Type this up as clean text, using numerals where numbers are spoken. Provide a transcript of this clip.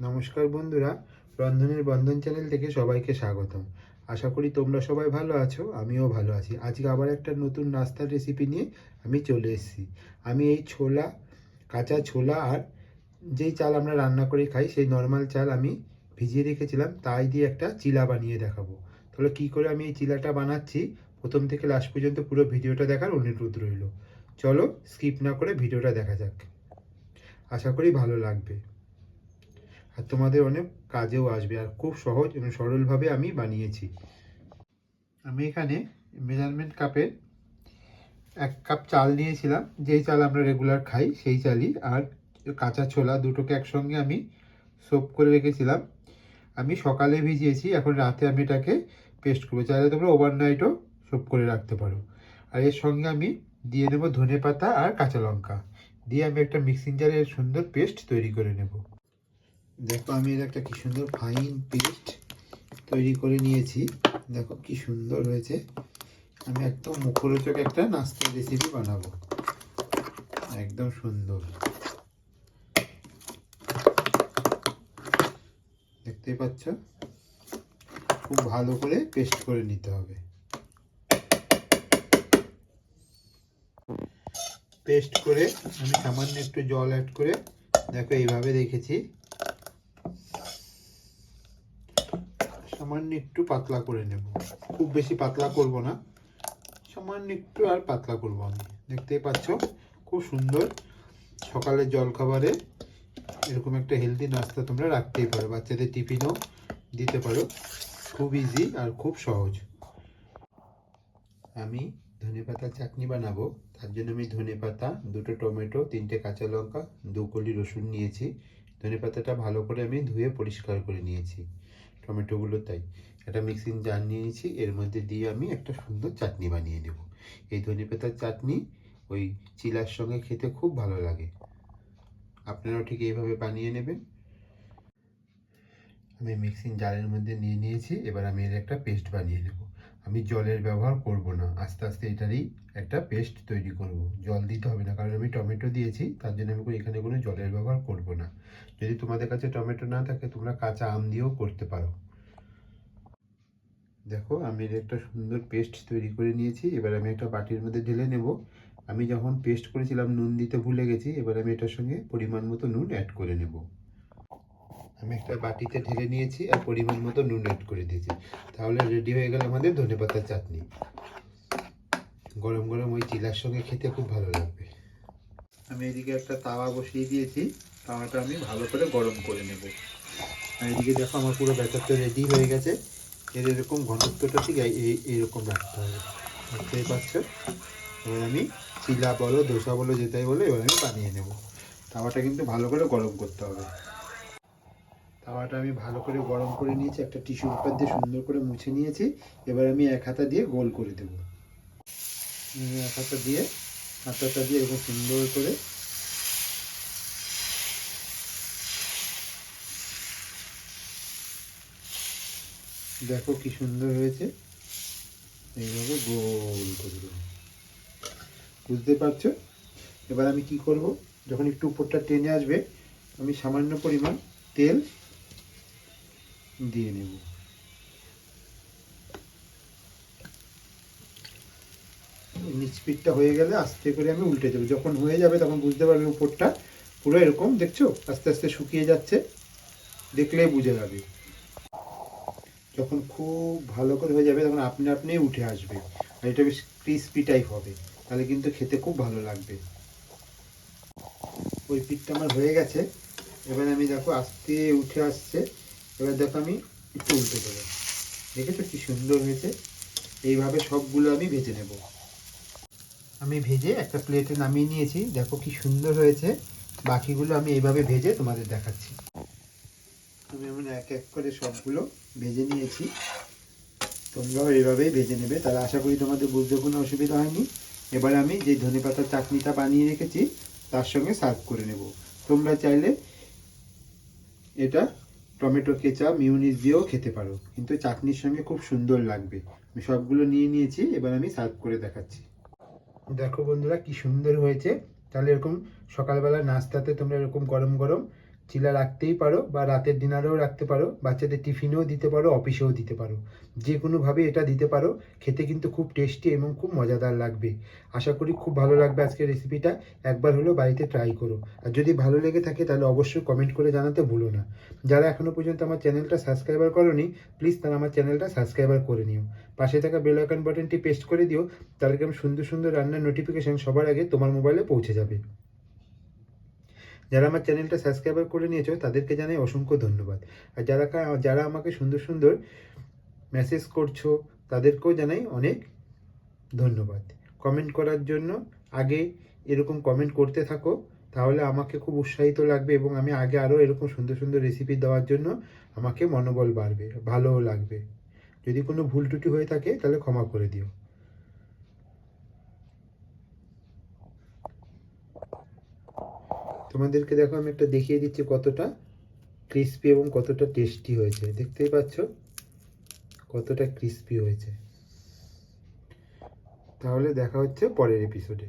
নমস্কার বন্ধুরা, রন্ধনের বন্ধন চ্যানেল থেকে সবাইকে স্বাগতম। আশা করি তোমরা সবাই ভালো আছো, আমিও ভালো আছি। আজকে আবার একটা নতুন নাস্তার রেসিপি নিয়ে আমি চলে এসেছি। আমি এই ছোলা, কাঁচা ছোলা আর যেই চাল আমরা রান্না করে খাই সেই নর্মাল চাল আমি ভিজিয়ে রেখেছিলাম, তাই দিয়ে একটা চিলা বানিয়ে দেখাবো। তাহলে কী করে আমি এই চিলাটা বানাচ্ছি, প্রথম থেকে লাস্ট পর্যন্ত পুরো ভিডিওটা দেখার অনুরোধ রইল। চলো স্কিপ না করে ভিডিওটা দেখা যাক, আশা করি ভালো লাগবে আর তোমাদের অনেক কাজেও আসবে। আর খুব সহজ এবং সরলভাবে আমি বানিয়েছি। আমি এখানে মেজারমেন্ট কাপে 1 কাপ চাল নিয়েছিলাম, যেই চাল আমরা রেগুলার খাই সেই চালই, আর কাঁচা ছোলা দুটোকে একসঙ্গে আমি সোপ করে রেখেছিলাম। আমি সকালে ভিজিয়েছি, এখন রাতে আমি এটাকে পেস্ট করবো। চাইলে তোমরা ওভারনাইটও সোপ করে রাখতে পারো। আর এর সঙ্গে আমি দিয়ে দেবো ধনে পাতা আর কাঁচা লঙ্কা, দিয়ে আমি একটা মিক্সিং জারে সুন্দর পেস্ট তৈরি করে নেব। দেখো আমি এর একটা কি সুন্দর ফাইন পেস্ট তৈরি করে নিয়েছি। দেখো কি সুন্দর হয়েছে। আমি একদম মুখরোচক একটা নাস্তার রেসিপি বানাবো, একদম সুন্দর। দেখতেই পাচ্ছ, খুব ভালো করে পেস্ট করে নিতে হবে। পেস্ট করে আমি সামান্য একটু জল অ্যাড করে দেখো এইভাবে রেখেছি। সামান্য একটু পাতলা করে নেব, খুব বেশি পাতলা করব না, সামান্য একটু আর পাতলা করব আমি। দেখতেই পাচ্ছ খুব সুন্দর। সকালের জলখাবারে এরকম একটা হেলদি নাস্তা তোমরা রাখতেই পারো, বাচ্চাদের টিফিনও দিতে পারো। খুব ইজি আর খুব সহজ। আমি ধনেপাতার চাটনি বানাবো, তার জন্য আমি ধনেপাতা, 2টো টমেটো, 3টে কাঁচা লঙ্কা, 2 কলি রসুন নিয়েছি। ধনেপাতাটা ভালো করে আমি ধুয়ে পরিষ্কার করে নিয়েছি, টমেটোগুলো তাই। একটা মিক্সিং জার নিয়েছি, এর মধ্যে দিয়ে আমি একটা সুন্দর চাটনি বানিয়ে নেব। এই ধনেপাতার চাটনি ওই চিলার সঙ্গে খেতে খুব ভালো লাগে। আপনারাও ঠিক এইভাবে বানিয়ে নেবেন। আমি মিক্সিং জারের মধ্যে নিয়ে নিয়েছি, এবার আমি এর একটা পেস্ট বানিয়ে নেব। আমি জলের ব্যবহার করব না, আস্তে আস্তে এটারই একটা পেস্ট তৈরি করব। জল দিতে হবে না, কারণ আমি টমেটো দিয়েছি, তার জন্য আমি এখানে কোনো জলের ব্যবহার করব না। যদি তোমাদের কাছে টমেটো না থাকে তোমরা কাঁচা আম দিয়েও করতে পারো। দেখো আমি এর একটা সুন্দর পেস্ট তৈরি করে নিয়েছি, এবার আমি একটা বাটির মধ্যে ঢেলে নেব। আমি যখন পেস্ট করেছিলাম নুন দিতে ভুলে গেছি, এবার আমি এটার সঙ্গে পরিমাণ মতো নুন অ্যাড করে নেব। আমি একটা বাটিতে ঢেলে নিয়েছি আর পরিমাণ মতো নুন অ্যাড করে দিয়েছি। তাহলে রেডি হয়ে গেল আমাদের ধনেপাতার চাটনি। গরম গরম ওই চিলার সঙ্গে খেতে খুব ভালো লাগবে। আমি এদিকে একটা তাওয়া বসিয়ে দিয়েছি, তাওয়াটা আমি ভালো করে গরম করে নেব। আর এদিকে দেখো আমার পুরো ব্যাটারটা রেডি হয়ে গেছে। এর এরকম ঘনত্বটা ঠিক এইরকম রাখতে হবে, দেখতেই পাচ্ছ। এবার আমি চিলা বলো, দোসা বলো, যেটাই বলো, এবার আমি বানিয়ে নেব। তাওয়াটা কিন্তু ভালো করে গরম করতে হবে। তাওয়াটা আমি ভালো করে গরম করে নিয়েছি, একটা টিস্যু পেপার দিয়ে সুন্দর করে মুছে নিয়েছি। এবার আমি এক হাতা দিয়ে গোল করে দেব। এক হাতা দিয়ে, হাতাটা দিয়ে এরকম সুন্দর করে দেখো কি সুন্দর হয়েছে। এইভাবে গোল করে দেবো, বুঝতে পারছো? এবার আমি কি করব, যখন একটু উপরটা টেনে আসবে আমি সামান্য পরিমাণ তেল দিয়ে নেব। নিচ পিঠটা হয়ে গেলে আস্তে করে আমি উল্টে দেবো। যখন হয়ে যাবে তখন বুঝতে পারবে উপরটা পুরো এরকম, দেখছো আস্তে আস্তে শুকিয়ে যাচ্ছে, দেখলেই বুঝে যাবে। যখন খুব ভালো করে হয়ে যাবে তখন আপনি আপনি উঠে আসবে, আর এটা বেশ ক্রিস্পি টাইপ হবে, তাহলে কিন্তু খেতে খুব ভালো লাগবে। ওই পিঠটা আমার হয়ে গেছে, এবার আমি দেখো আস্তে উঠে আসছে। এবার দেখো আমি একটু উল্টে দেবো, দেখেছো কি সুন্দর হয়েছে। এইভাবে সবগুলো আমি ভেজে নেব। আমি ভেজে একটা প্লেটে নামিয়ে নিয়েছি, দেখো কি সুন্দর হয়েছে। বাকিগুলো আমি এইভাবে ভেজে তোমাদের দেখাচ্ছি। আমি এমন এক এক করে সবগুলো ভেজে নিয়েছি, তোমরাও এইভাবেই ভেজে নেবে, তাহলে আশা করি তোমাদের বুঝতে কোনো অসুবিধা হয়নি। এবার আমি যে ধনেপাতার চাটনিটা বানিয়ে রেখেছি তার সঙ্গে সার্ভ করে নেব। তোমরা চাইলে এটা টমেটো কেচাপ, মিউনিস দিয়েও খেতে পারো, কিন্তু চাটনির সঙ্গে খুব সুন্দর লাগবে। আমি সবগুলো নিয়ে নিয়েছি, এবার আমি সার্ভ করে দেখাচ্ছি। দেখো বন্ধুরা কি সুন্দর হয়েছে। তাহলে এরকম সকালবেলা নাস্তাতে তোমরা এরকম গরম গরম চিলা রাখতেই পারো বা রাতের ডিনারেও রাখতে পারো, বাচ্চাদের টিফিনেও দিতে পারো, অফিসেও দিতে পারো, যে কোনোভাবে এটা দিতে পারো। খেতে কিন্তু খুব টেস্টি এবং খুব মজাদার লাগবে। আশা করি খুব ভালো লাগবে আজকের রেসিপিটা। একবার হলেও বাড়িতে ট্রাই করো। আর যদি ভালো লেগে থাকে তাহলে অবশ্যই কমেন্ট করে জানাতে ভুলো না। যারা এখনও পর্যন্ত আমার চ্যানেলটা সাবস্ক্রাইবার করোনি, প্লিজ তারা আমার চ্যানেলটা সাবস্ক্রাইবার করে নিও। পাশে থাকা বেল আইকন বাটনটি প্রেস করে দিও, তাহলে এরকম সুন্দর সুন্দর রান্নার নোটিফিকেশন সবার আগে তোমার মোবাইলে পৌঁছে যাবে। যারা আমার চ্যানেলটা সাবস্ক্রাইবার করে নিয়েছো তাদেরকে জানাই অসংখ্য ধন্যবাদ। আর যারা আমাকে সুন্দর সুন্দর মেসেজ করছো তাদেরকেও জানাই অনেক ধন্যবাদ। কমেন্ট করার জন্য আগে এরকম কমেন্ট করতে থাকো, তাহলে আমাকে খুব উৎসাহিত লাগবে এবং আমি আগে আরও এরকম সুন্দর সুন্দর রেসিপি দেওয়ার জন্য আমাকে মনোবল বাড়বে, ভালোও লাগবে। যদি কোনো ভুল ত্রুটি হয়ে থাকে তাহলে ক্ষমা করে দিও। তোমাদেরকে দেখো আমি একটা দেখিয়ে দিচ্ছি কতটা ক্রিস্পি এবং কতটা টেস্টি হয়েছে। দেখতেই পাচ্ছ কতটা ক্রিস্পি হয়েছে। তাহলে দেখা হচ্ছে পরের এপিসোডে।